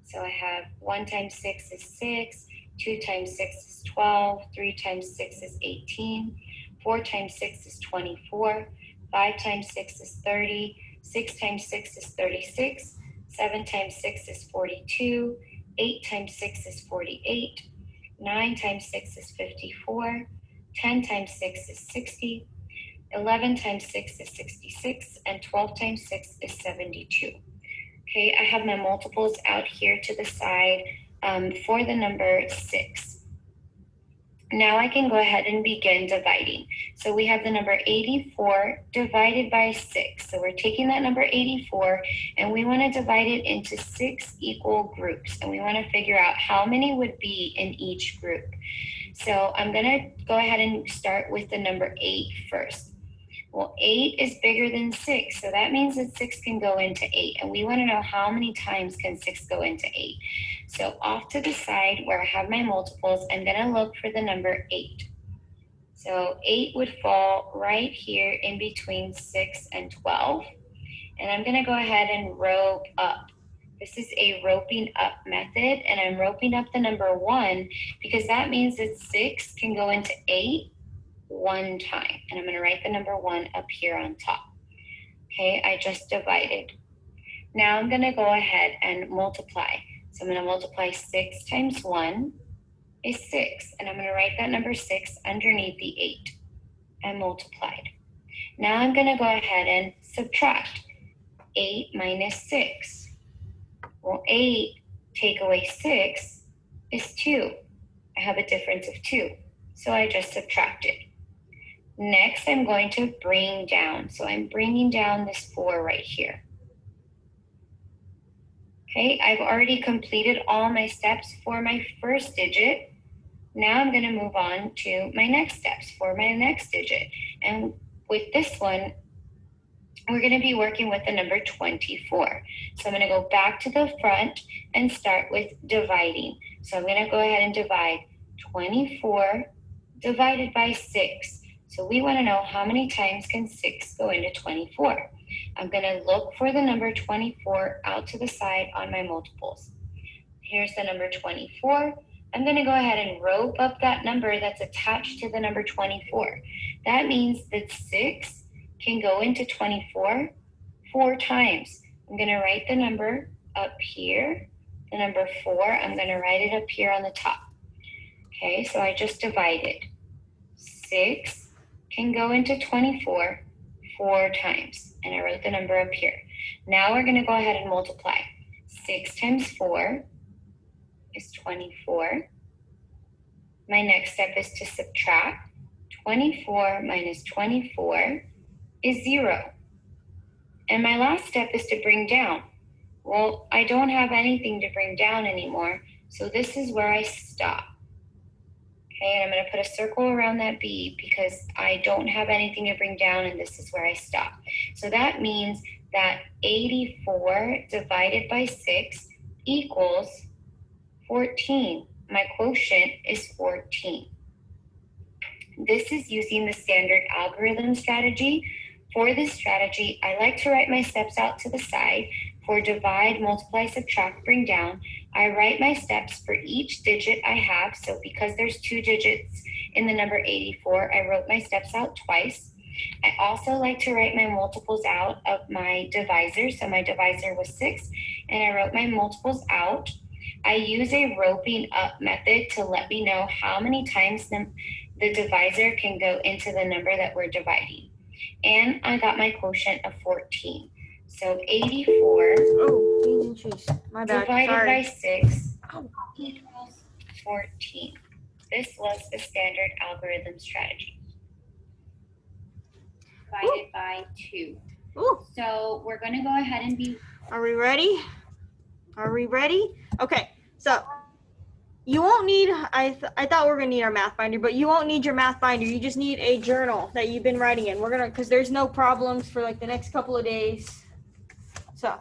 So I have 1 times 6 is 6, 2 times 6 is 12, 3 times 6 is 18, 4 times 6 is 24, 5 times 6 is 30, 6 times 6 is 36, 7 times 6 is 42, 8 times 6 is 48, 9 times 6 is 54, 10 times 6 is 60, 11 times 6 is 66, and 12 times 6 is 72. Okay, I have my multiples out here to the side for the number 6. Now I can go ahead and begin dividing. So we have the number 84 divided by 6. So we're taking that number 84 and we want to divide it into 6 equal groups. And we want to figure out how many would be in each group. So I'm going to go ahead and start with the number 8 first. Well, 8 is bigger than 6, so that means that 6 can go into 8. And we want to know how many times can 6 go into 8. So off to the side where I have my multiples, I'm going to look for the number 8. So 8 would fall right here in between 6 and 12. And I'm going to go ahead and rope up. This is a roping up method, and I'm roping up the number 1 because that means that 6 can go into 8 one time. And I'm going to write the number 1 up here on top. Okay, I just divided. Now I'm going to go ahead and multiply. So I'm going to multiply 6 times 1 is 6. And I'm going to write that number 6 underneath the 8. I multiplied. Now I'm going to go ahead and subtract. 8 minus 6. Well, 8 take away 6 is 2. I have a difference of 2. So I just subtracted. Next, I'm going to bring down. So I'm bringing down this 4 right here. Okay, I've already completed all my steps for my first digit. Now I'm going to move on to my next steps for my next digit. And with this one, we're going to be working with the number 24. So I'm going to go back to the front and start with dividing. So I'm going to go ahead and divide 24 divided by 6. So we want to know how many times can 6 go into 24. I'm going to look for the number 24 out to the side on my multiples. Here's the number 24. I'm going to go ahead and rope up that number that's attached to the number 24. That means that 6 can go into 24 4 times. I'm going to write the number up here. The number 4, I'm going to write it up here on the top. Okay, so I just divided. 6 can go into 24 4 times. And I wrote the number up here. Now we're going to go ahead and multiply. 6 times 4 is 24. My next step is to subtract. 24 minus 24 is 0. And my last step is to bring down. Well, I don't have anything to bring down anymore, so this is where I stop. Okay, and I'm going to put a circle around that B because I don't have anything to bring down, and this is where I stop. So that means that 84 divided by 6 equals 14. My quotient is 14. This is using the standard algorithm strategy. For this strategy, I like to write my steps out to the side. For divide, multiply, subtract, bring down, I write my steps for each digit I have. So because there's 2 digits in the number 84, I wrote my steps out twice. I also like to write my multiples out of my divisor. So my divisor was 6, and I wrote my multiples out. I use a roping up method to let me know how many times the divisor can go into the number that we're dividing. And I got my quotient of 14. So 84 My bad. divided Sorry. by 6 equals 14. This was the standard algorithm strategy. Divided by 2. Ooh. So we're going to go ahead and be. Are we ready? Are we ready? Okay, so you won't need, I thought we were gonna need our math binder, but you won't need your math binder. You just need a journal that you've been writing in. We're gonna, because there's no problems for like the next couple of days. So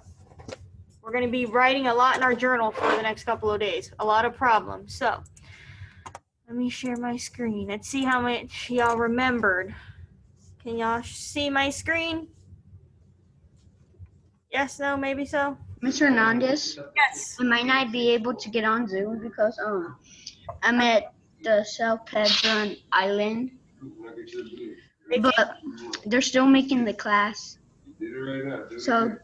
we're gonna be writing a lot in our journal for the next couple of days. A lot of problems. So let me share my screen. Let's see how much y'all remembered. Can y'all see my screen? Yes, no, maybe so? Mr. Hernandez, Yes. I might not be able to get on Zoom because I'm at the South Padron Island, but they're still making the class, so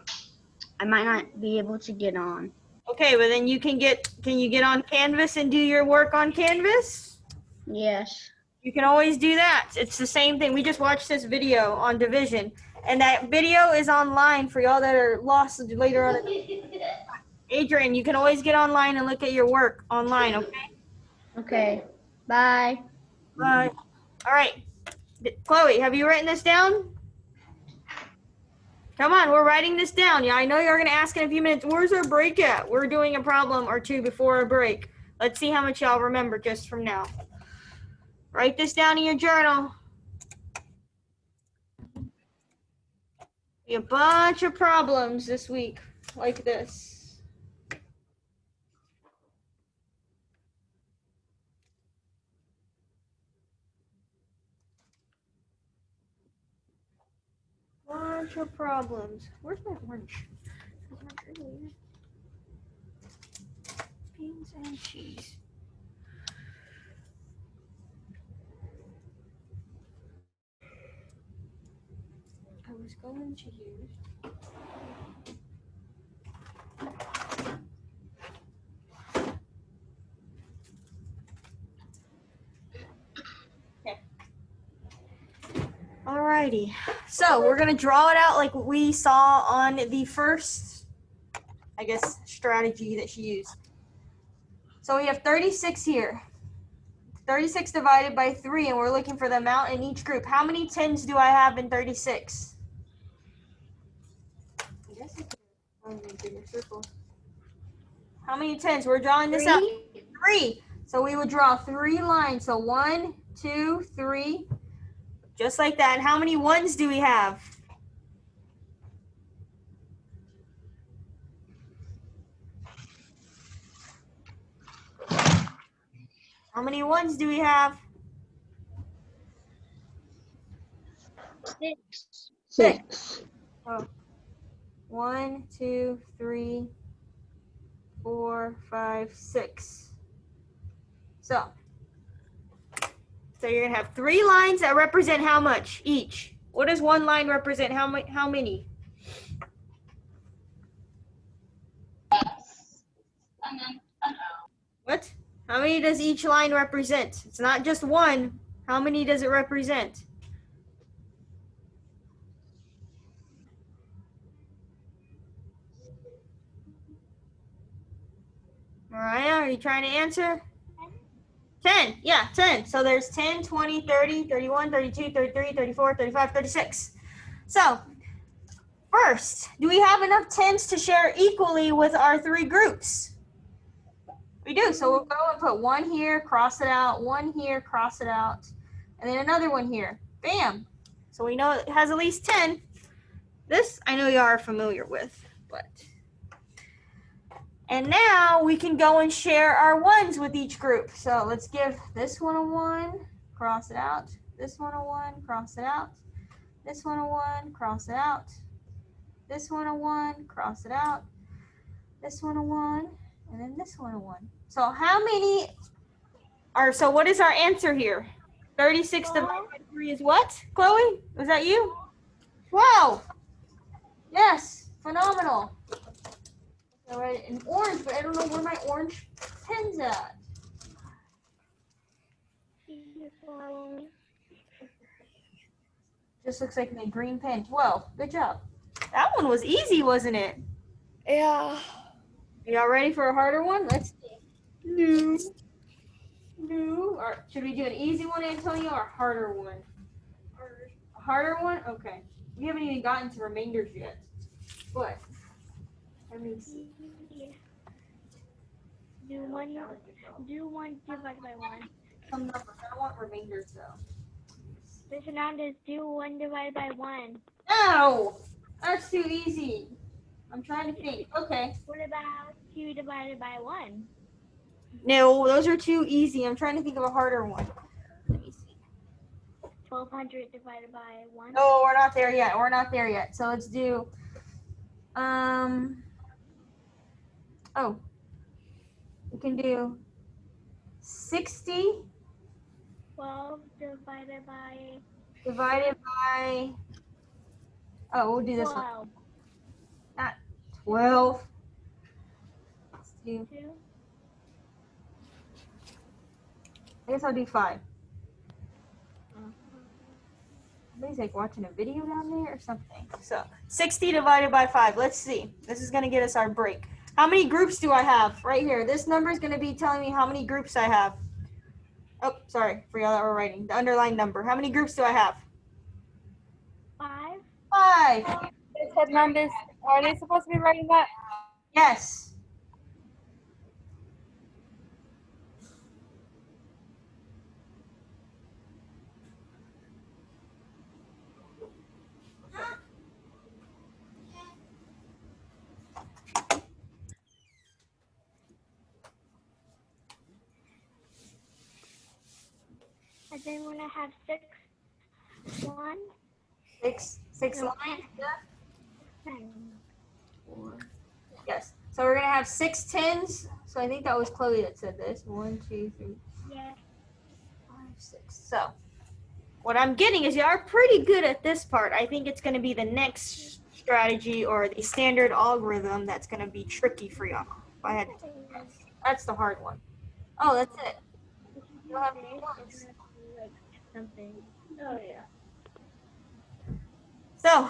I might not be able to get on. Okay, but then can you get on Canvas and do your work on Canvas? Yes. You can always do that. It's the same thing. We just watched this video on division, and that video is online for y'all that are lost later on. Adrian, you can always get online and look at your work online, okay? Okay. Bye. Bye. All right. Chloe, have you written this down? Come on, we're writing this down. Yeah, I know you're going to ask in a few minutes, where's our break at? We're doing a problem or two before a break. Let's see how much y'all remember just from now. Write this down in your journal. A bunch of problems this week like this. Bunch of problems. Where's my orange? Beans and cheese. was going to use. Okay. Alrighty. So we're gonna draw it out like we saw on the first, I guess, strategy that she used. So we have 36 here. 36 divided by 3, and we're looking for the amount in each group. How many 10s do I have in 36? I guess I could a bigger circle. How many 10s? We're drawing this out. 3. So we would draw 3 lines. So 1, 2, 3. Just like that. And how many 1s do we have? How many 1s do we have? 6. 6. Oh. 1, 2, 3, 4, 5, 6. So you're gonna have 3 lines that represent how much each? What does one line represent? How many? What? How many does each line represent? It's not just one. How many does it represent? Mariah, are you trying to answer? 10. Yeah, 10. So there's 10, 20, 30, 31, 32, 33, 34, 35, 36. So first, do we have enough 10s to share equally with our 3 groups? We do. So we'll go and put 1 here, cross it out, 1 here, cross it out, and then another 1 here. Bam. So we know it has at least 10. This I know you are familiar with, but. And now we can go and share our 1s with each group. So let's give this one a 1, cross it out. This one a 1, cross it out. This one a 1, cross it out. This one a 1, cross it out. This one a 1, and then this one a 1. So how many are, so what is our answer here? 36 divided by 3 is what? Chloe, was that you? 12. Yes, phenomenal. All right, in orange, but I don't know where my orange pen's at. Just looks like my green pen. 12. Good job. That one was easy, wasn't it? Yeah. Y'all ready for a harder one? Let's see. No. Or should we do an easy one, Antonio, or a harder one? A harder one? Okay. We haven't even gotten to remainders yet. But let me see. Do one divided by 1. Some numbers. I don't want remainders though. Mr. Hernandez, do 1 divided by 1. No! That's too easy. I'm trying to think. Okay. What about 2 divided by 1? No, those are too easy. I'm trying to think of a harder one. Let me see. 1200 divided by 1. Oh, we're not there yet. We're not there yet. So let's do, we can do 60 12 divided by, we'll do this one. 12. Not 12. Let's do, 2. I guess I'll do 5. Somebody's like watching a video down there or something. So 60 divided by 5. Let's see. This is going to get us our break. How many groups do I have? Right here. This number is going to be telling me how many groups I have. Oh, sorry. Forgot that we're writing. The underlined number. How many groups do I have? 5. 5. Hernandez, are they supposed to be writing that? Yes. And then when I have 6, 1. 6 No. lines? Yeah. 10. Yes. So we're going to have 6 10s. So I think that was Chloe that said this. 1, 2, 3, Yeah. 5, 6. So what I'm getting is you are pretty good at this part. I think it's going to be the next strategy or the standard algorithm that's going to be tricky for y'all. If I had to take a guess. That's the hard one. Oh, that's it. You don't have any words. Something. Oh yeah. So,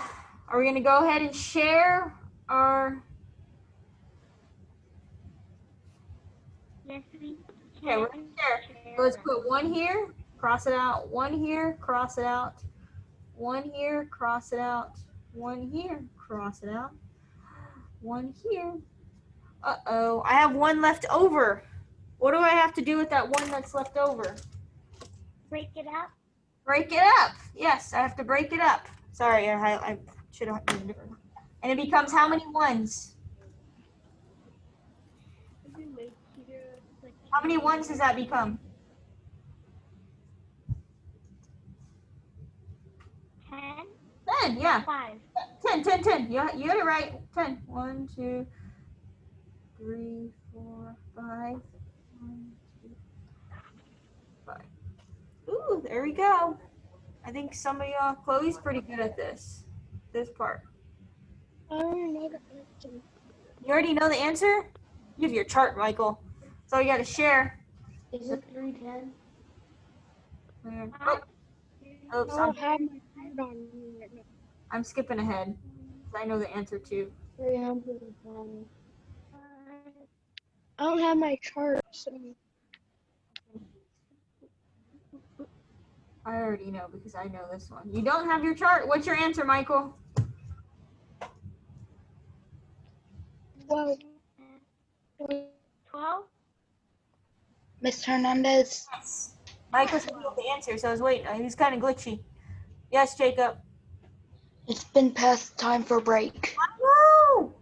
are we going to go ahead and share our... Yes, we Okay, we're going to share. So let's put 1 here, cross it out, 1 here, cross it out, 1 here, cross it out, 1 here, cross it out, 1 here. Uh-oh, I have 1 left over. What do I have to do with that 1 that's left over? break it up. Break it up. Yes, I have to break it up. Sorry, I should have done a different one. And it becomes how many 1s? How many 1s does that become? 10, yeah. 5. 10. You got it right. 10. 1, 2, 3, 4, 5. 1, 2, 5. Ooh, there we go. I think some of y'all, Chloe's pretty good at this part. I already know the answer. You already know the answer? You have your chart, Michael. So you got to share. Is it 310? I'm skipping ahead. I know the answer too. 310. I don't have my chart, so. I already know because I know this one. You don't have your chart. What's your answer, Michael? 12. Miss Hernandez. Yes. Michael said he knew the answer, so I was waiting. He was kind of glitchy. Yes, Jacob. It's been past time for break. No!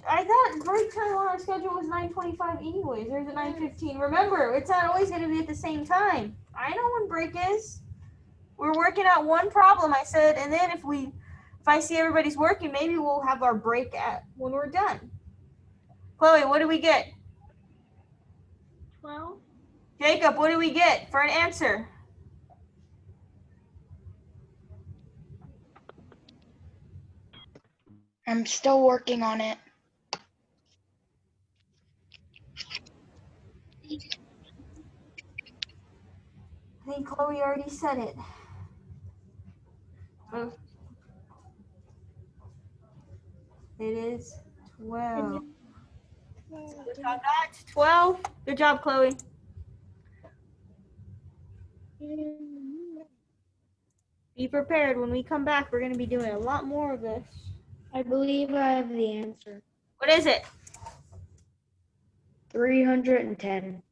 I thought break time on our schedule was 9:25 anyways. There's a 9:15. Remember, it's not always going to be at the same time. I know when break is. We're working out one problem, I said, and then if I see everybody's working, maybe we'll have our break at when we're done. Chloe, what do we get? 12. Jacob, what do we get for an answer? I'm still working on it. I think Chloe already said it. Oh. It is 12. Good job, Dot. 12. Good job, Chloe. Be prepared. When we come back, we're going to be doing a lot more of this. I believe I have the answer. What is it? 310.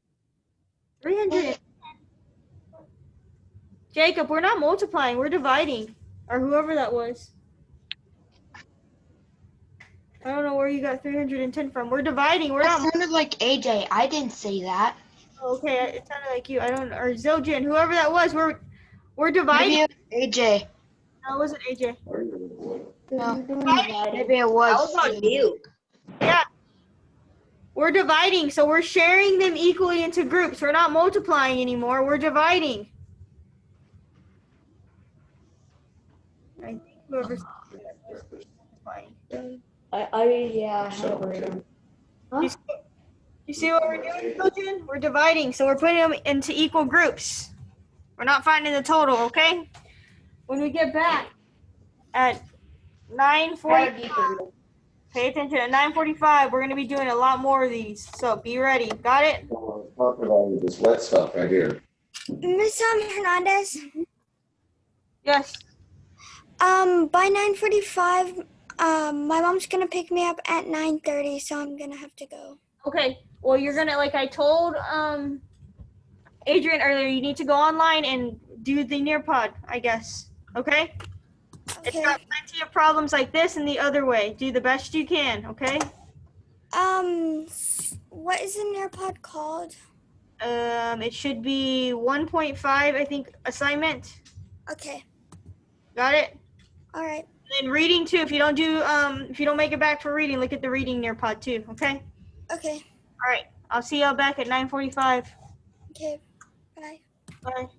300. Jacob, we're not multiplying. We're dividing. Or whoever that was. I don't know where you got 310 from. We're dividing. We're That not. sounded like AJ. I didn't say that. Okay, it sounded like you. I don't. Or Zildjian, whoever that was. We're dividing. Maybe it was AJ. No, it wasn't AJ. No. Maybe it was. on mute. Yeah. We're dividing, so we're sharing them equally into groups. We're not multiplying anymore. We're dividing. I think whoever's Yeah. You see what we're doing, children? We're dividing, so we're putting them into equal groups. We're not finding the total, okay? When we get back at 9:45, pay attention. At 9:45, we're going to be doing a lot more of these, so be ready. Got it? Talking about this wet stuff right here. Miss Hernandez. Yes. By 9:45, my mom's gonna pick me up at 9:30, so I'm gonna have to go. Okay. Well, you're going to, like I told Adrian earlier, you need to go online and do the Nearpod, I guess. Okay? It's got plenty of problems like this and the other way. Do the best you can, okay? What is the Nearpod called? It should be 1.5, I think, assignment. Okay. Got it? All right. And reading too. If you don't make it back for reading, look at the reading Nearpod too, okay? Okay. All right. I'll see y'all back at 9:45. Okay. Bye. Bye.